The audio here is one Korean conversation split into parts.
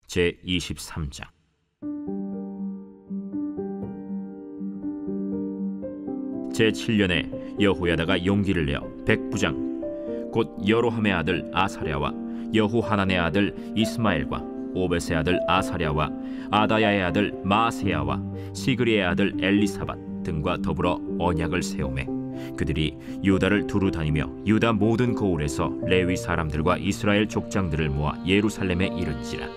제23장. 제7년에 여호야다가 용기를 내어 백부장 곧 여로함의 아들 아사랴와 여호하난의 아들 이스마엘과 오벳의 아들 아사랴와 아다야의 아들 마아세야와 시그리의 아들 엘리사밧 등과 더불어 언약을 세우매 그들이 유다를 두루 다니며 유다 모든 고을에서 레위 사람들과 이스라엘 족장들을 모아 예루살렘에 이른지라.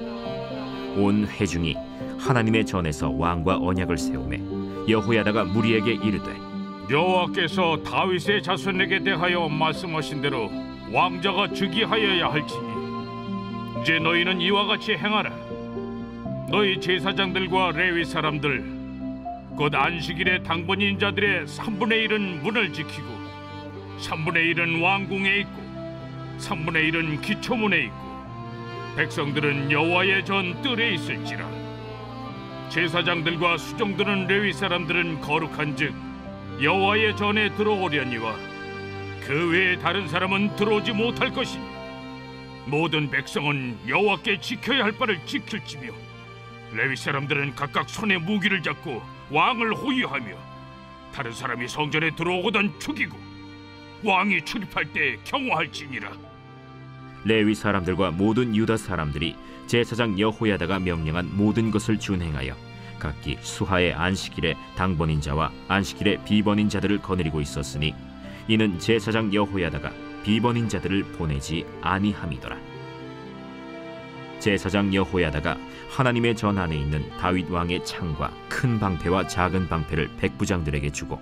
온 회중이 하나님의 전에서 왕과 언약을 세우매 여호야다가 무리에게 이르되 여호와께서 다윗의 자손에게 대하여 말씀하신 대로 왕자가 즉위하여야 할지니 이제 너희는 이와 같이 행하라. 너희 제사장들과 레위 사람들 곧 안식일에 당번인 자들의 3분의 1은 문을 지키고 3분의 1은 왕궁에 있고 3분의 1은 기초문에 있고 백성들은 여호와의 전 뜰에 있을지라. 제사장들과 수종드는 레위 사람들은 거룩한즉 여호와의 전에 들어오려니와 그 외에 다른 사람은 들어오지 못할 것이니 모든 백성은 여호와께 지켜야 할 바를 지킬지며 레위 사람들은 각각 손에 무기를 잡고 왕을 호위하며 다른 사람이 성전에 들어오거든 죽이고 왕이 출입할 때 경호할지니라. 레위 사람들과 모든 유다 사람들이 제사장 여호야다가 명령한 모든 것을 준행하여 각기 수하의 안식일에 당번인 자와 안식일에 비번인 자들을 거느리고 있었으니 이는 제사장 여호야다가 비번인 자들을 보내지 아니함이더라. 제사장 여호야다가 하나님의 전 안에 있는 다윗 왕의 창과 큰 방패와 작은 방패를 백부장들에게 주고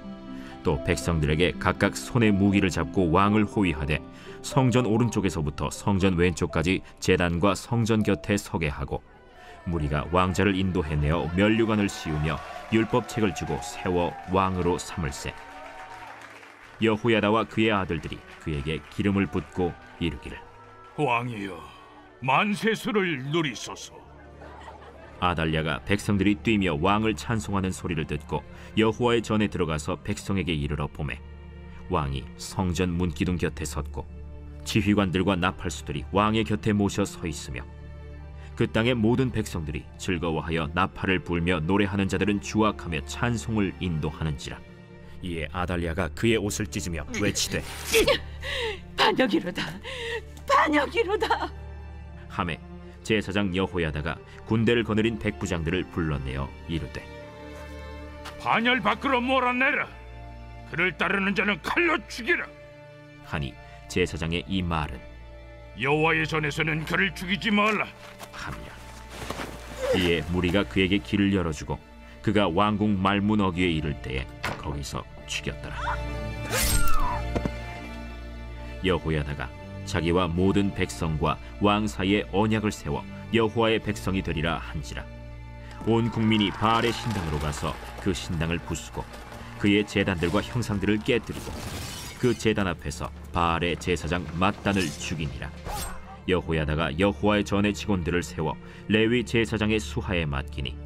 또 백성들에게 각각 손에 무기를 잡고 왕을 호위하되 성전 오른쪽에서부터 성전 왼쪽까지 제단과 성전 곁에 서게 하고 무리가 왕자를 인도해내어 면류관을 씌우며 율법책을 주고 세워 왕으로 삼을세. 여호야다와 그의 아들들이 그에게 기름을 붓고 이르기를 왕이여 만세수를 누리소서. 아달랴가 백성들이 뛰며 왕을 찬송하는 소리를 듣고 여호와의 전에 들어가서 백성에게 이르러 보매 왕이 성전 문기둥 곁에 섰고 지휘관들과 나팔수들이 왕의 곁에 모셔 서 있으며 그 땅의 모든 백성들이 즐거워하여 나팔을 불며 노래하는 자들은 주악하며 찬송을 인도하는지라. 이에 아달랴가 그의 옷을 찢으며 외치되 반역이로다 반역이로다 하매 제사장 여호야다가 군대를 거느린 백부장들을 불러내어 이르되 반열 밖으로 몰아내라. 그를 따르는 자는 칼로 죽이라 하니 제사장의 이 말은 여호와의 전에서는 그를 죽이지 말라 하니라. 이에 무리가 그에게 길을 열어주고 그가 왕궁 말문 어귀에 이를 때에 거기서 죽였더라. 여호야다가 자기와 모든 백성과 왕 사이에 언약을 세워 여호와의 백성이 되리라 한지라. 온 국민이 바알의 신당으로 가서 그 신당을 부수고 그의 제단들과 형상들을 깨뜨리고 그 제단 앞에서 바알의 제사장 맏단을 죽이니라. 여호야다가 여호와의 전의 직원들을 세워 레위 제사장의 수하에 맡기니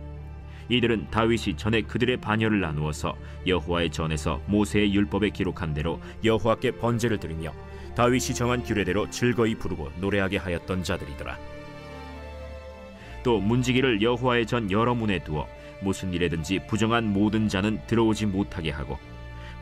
이들은 다윗이 전에 그들의 반열을 나누어서 여호와의 전에서 모세의 율법에 기록한 대로 여호와께 번제를 드리며 다윗이 정한 규례대로 즐거이 부르고 노래하게 하였던 자들이더라. 또 문지기를 여호와의 전 여러 문에 두어 무슨 일에든지 부정한 모든 자는 들어오지 못하게 하고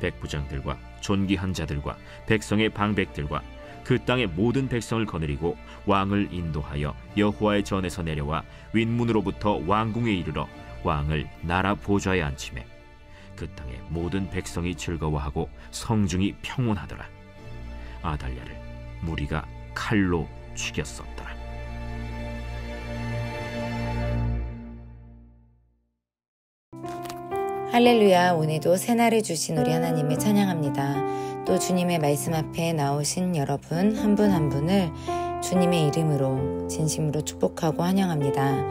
백부장들과 존귀한 자들과 백성의 방백들과 그 땅의 모든 백성을 거느리고 왕을 인도하여 여호와의 전에서 내려와 윗문으로부터 왕궁에 이르러 왕을 나라 보좌에 앉히매 그 땅의 모든 백성이 즐거워하고 성중이 평온하더라. 아달랴를 무리가 칼로 죽였었더라. 할렐루야. 오늘도 새날을 주신 우리 하나님을 찬양합니다. 또 주님의 말씀 앞에 나오신 여러분 한 분 한 분을 주님의 이름으로 진심으로 축복하고 환영합니다.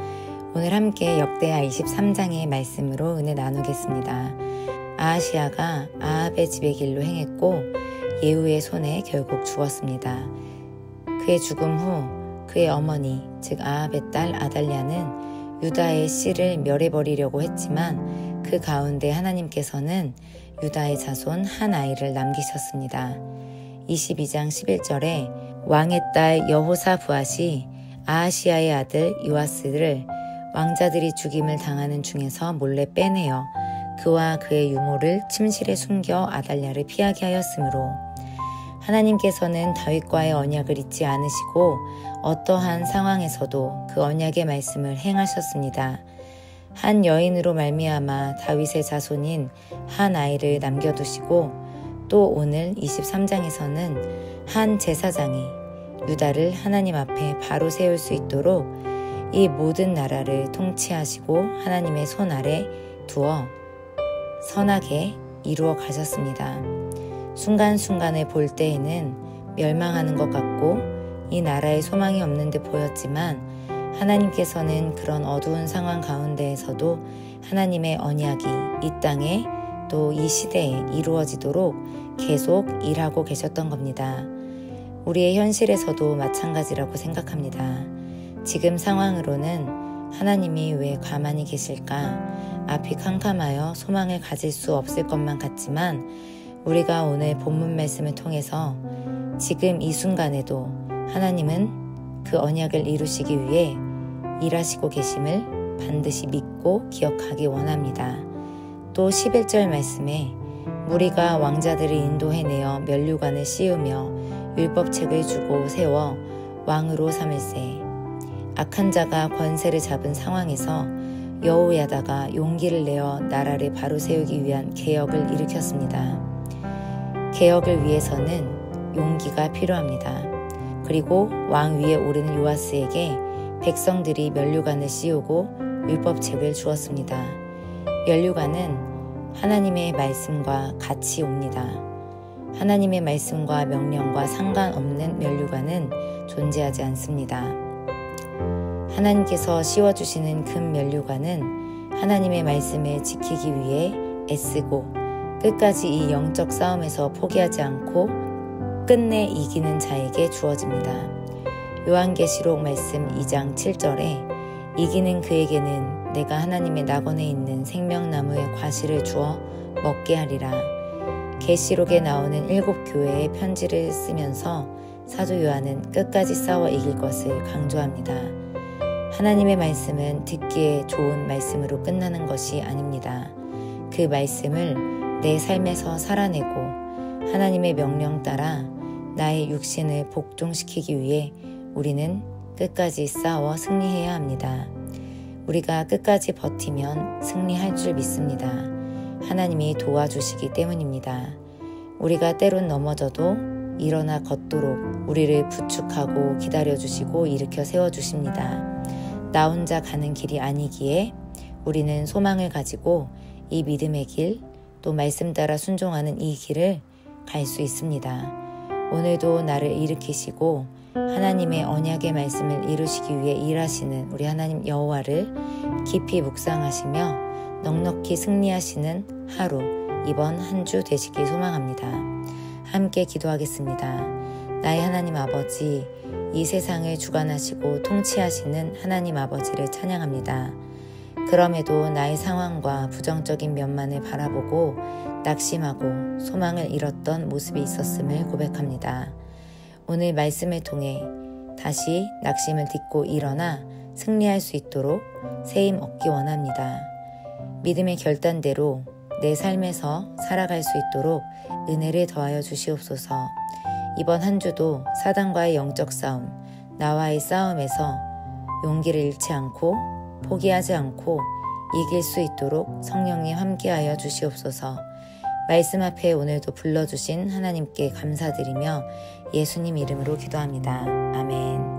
오늘 함께 역대하 23장의 말씀으로 은혜 나누겠습니다. 아하시야가 아합의 집의 길로 행했고 예후의 손에 결국 죽었습니다. 그의 죽음 후 그의 어머니 즉 아합의 딸 아달랴는 유다의 씨를 멸해버리려고 했지만 그 가운데 하나님께서는 유다의 자손 한 아이를 남기셨습니다. 22장 11절에 왕의 딸 여호사부앗이 아하시아의 아들 요아스를 왕자들이 죽임을 당하는 중에서 몰래 빼내어 그와 그의 유모를 침실에 숨겨 아달랴를 피하게 하였으므로 하나님께서는 다윗과의 언약을 잊지 않으시고 어떠한 상황에서도 그 언약의 말씀을 행하셨습니다. 한 여인으로 말미암아 다윗의 자손인 한 아이를 남겨두시고 또 오늘 23장에서는 한 제사장이 유다를 하나님 앞에 바로 세울 수 있도록 이 모든 나라를 통치하시고 하나님의 손 아래 두어 선하게 이루어 가셨습니다. 순간순간을 볼 때에는 멸망하는 것 같고 이 나라에 소망이 없는 듯 보였지만 하나님께서는 그런 어두운 상황 가운데에서도 하나님의 언약이 이 땅에 또 이 시대에 이루어지도록 계속 일하고 계셨던 겁니다. 우리의 현실에서도 마찬가지라고 생각합니다. 지금 상황으로는 하나님이 왜 가만히 계실까? 앞이 캄캄하여 소망을 가질 수 없을 것만 같지만 우리가 오늘 본문 말씀을 통해서 지금 이 순간에도 하나님은 그 언약을 이루시기 위해 일하시고 계심을 반드시 믿고 기억하기 원합니다. 또 11절 말씀에 무리가 왕자들을 인도해내어 면류관을 씌우며 율법책을 주고 세워 왕으로 삼을세. 악한 자가 권세를 잡은 상황에서 여호야다가 용기를 내어 나라를 바로 세우기 위한 개혁을 일으켰습니다. 개혁을 위해서는 용기가 필요합니다. 그리고 왕 위에 오르는 요아스에게 백성들이 면류관을 씌우고 율법책을 주었습니다. 면류관은 하나님의 말씀과 같이 옵니다. 하나님의 말씀과 명령과 상관없는 면류관은 존재하지 않습니다. 하나님께서 씌워주시는 금 면류관은 하나님의 말씀을 지키기 위해 애쓰고 끝까지 이 영적 싸움에서 포기하지 않고 끝내 이기는 자에게 주어집니다. 요한계시록 말씀 2장 7절에 이기는 그에게는 내가 하나님의 낙원에 있는 생명나무의 과실을 주어 먹게 하리라. 계시록에 나오는 7교회의 편지를 쓰면서 사도 요한은 끝까지 싸워 이길 것을 강조합니다. 하나님의 말씀은 듣기에 좋은 말씀으로 끝나는 것이 아닙니다. 그 말씀을 내 삶에서 살아내고 하나님의 명령 따라 나의 육신을 복종시키기 위해 우리는 끝까지 싸워 승리해야 합니다. 우리가 끝까지 버티면 승리할 줄 믿습니다. 하나님이 도와주시기 때문입니다. 우리가 때론 넘어져도 일어나 걷도록 우리를 부축하고 기다려주시고 일으켜 세워주십니다. 나 혼자 가는 길이 아니기에 우리는 소망을 가지고 이 믿음의 길, 또 말씀 따라 순종하는 이 길을 갈 수 있습니다. 오늘도 나를 일으키시고 하나님의 언약의 말씀을 이루시기 위해 일하시는 우리 하나님 여호와를 깊이 묵상하시며 넉넉히 승리하시는 하루, 이번 한 주 되시길 소망합니다. 함께 기도하겠습니다. 나의 하나님 아버지, 이 세상을 주관하시고 통치하시는 하나님 아버지를 찬양합니다. 그럼에도 나의 상황과 부정적인 면만을 바라보고 낙심하고 소망을 잃었던 모습이 있었음을 고백합니다. 오늘 말씀을 통해 다시 낙심을 딛고 일어나 승리할 수 있도록 세임 얻기 원합니다. 믿음의 결단대로 내 삶에서 살아갈 수 있도록 은혜를 더하여 주시옵소서. 이번 한 주도 사단과의 영적 싸움, 나와의 싸움에서 용기를 잃지 않고 포기하지 않고 이길 수 있도록 성령님 함께하여 주시옵소서. 말씀 앞에 오늘도 불러주신 하나님께 감사드리며 예수님 이름으로 기도합니다. 아멘.